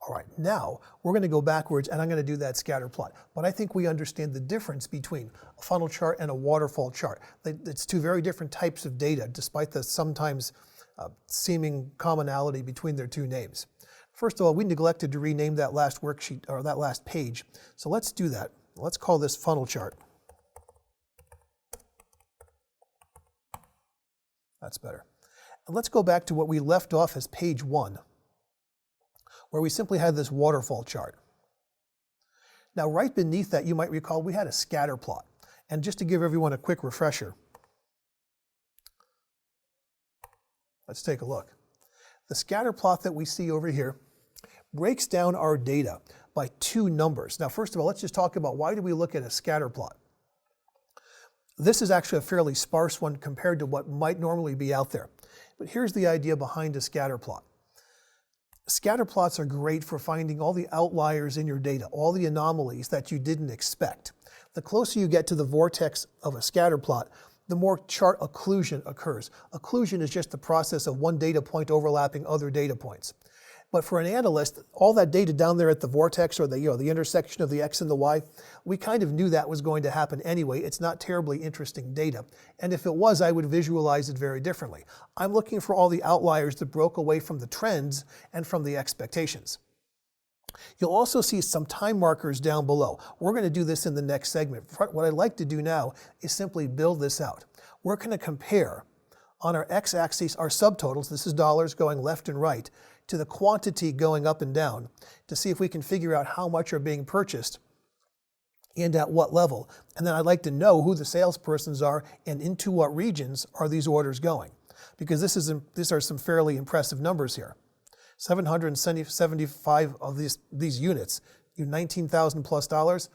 All right, now we're going to go backwards and I'm going to do that scatter plot. But I think we understand the difference between a funnel chart and a waterfall chart. It's two very different types of data, despite the sometimes seeming commonality between their two names. First of all, we neglected to rename that last worksheet or that last page. So let's do that. Let's call this funnel chart. That's better. And let's go back to what we left off as page 1, where we simply had this waterfall chart. Now, right beneath that, you might recall we had a scatter plot. And just to give everyone a quick refresher, let's take a look. The scatter plot that we see over here breaks down our data by two numbers. Now, first of all, let's just talk about why do we look at a scatter plot. This is actually a fairly sparse one compared to what might normally be out there. But here's the idea behind a scatter plot. Scatter plots are great for finding all the outliers in your data, all the anomalies that you didn't expect. The closer you get to the vortex of a scatter plot, the more chart occlusion occurs. Occlusion is just the process of one data point overlapping other data points. But for an analyst, all that data down there at the vortex or the intersection of the X and the Y, we kind of knew that was going to happen anyway. It's not terribly interesting data. And if it was, I would visualize it very differently. I'm looking for all the outliers that broke away from the trends and from the expectations. You'll also see some time markers down below. We're going to do this in the next segment. What I'd like to do now is simply build this out. We're going to compare on our x-axis our subtotals, this is dollars going left and right, to the quantity going up and down to see if we can figure out how much are being purchased and at what level. And then I'd like to know who the salespersons are and into what regions are these orders going. Because these are some fairly impressive numbers here. 775 of these units, $19,000 plus,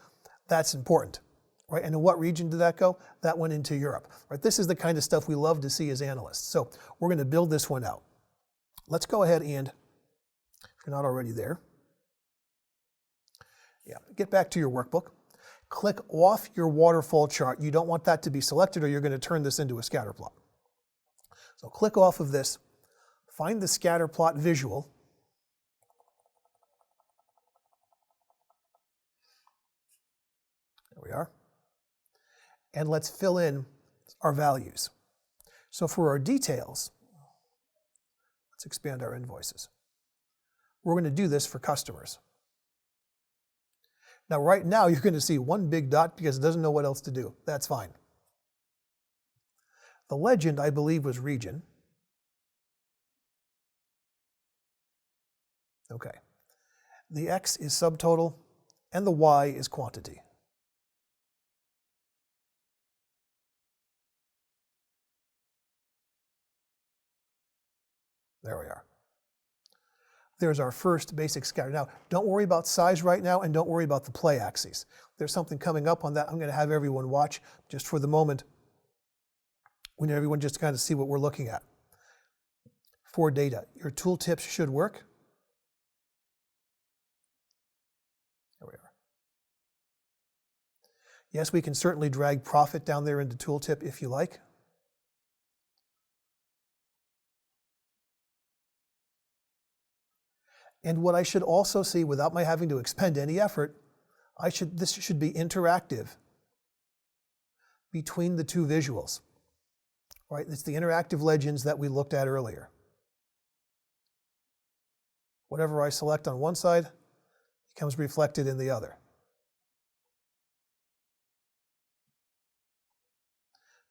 that's important. Right? And in what region did that go? That went into Europe. Right? This is the kind of stuff we love to see as analysts. So we're going to build this one out. Let's go ahead and, if you're not already there, get back to your workbook. Click off your waterfall chart. You don't want that to be selected or you're going to turn this into a scatter plot. So click off of this, find the scatter plot visual. There we are. And let's fill in our values. So for our details, let's expand our invoices. We're going to do this for customers. Now, right now, you're going to see one big dot because it doesn't know what else to do. That's fine. The legend, I believe, was region. Okay. The X is subtotal, and the Y is quantity. There we are. There's our first basic scatter. Now, don't worry about size right now, and don't worry about the play axis. There's something coming up on that. I'm going to have everyone watch just for the moment. We need everyone just to kind of see what we're looking at. For data, your tooltips should work. There we are. Yes, we can certainly drag profit down there into tooltip if you like. And what I should also see, without my having to expend any effort, this should be interactive between the two visuals. Right? It's the interactive legends that we looked at earlier. Whatever I select on one side becomes reflected in the other.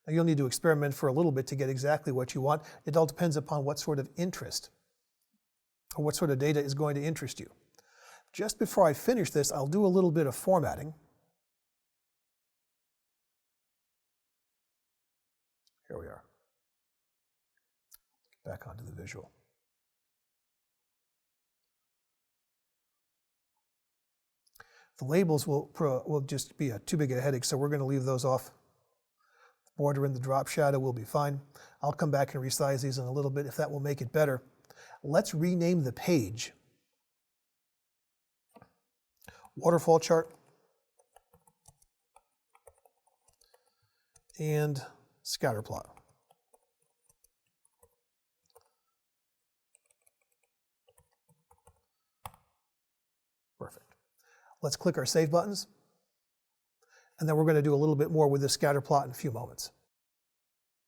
Now, you'll need to experiment for a little bit to get exactly what you want. It all depends upon what sort of interest or what sort of data is going to interest you. Just before I finish this, I'll do a little bit of formatting. Here we are. Back onto the visual. The labels will just be too big a headache, so we're going to leave those off. The border and the drop shadow will be fine. I'll come back and resize these in a little bit if that will make it better. Let's rename the page. Waterfall chart and scatter plot. Let's click our save buttons. And then we're going to do a little bit more with this scatter plot in a few moments.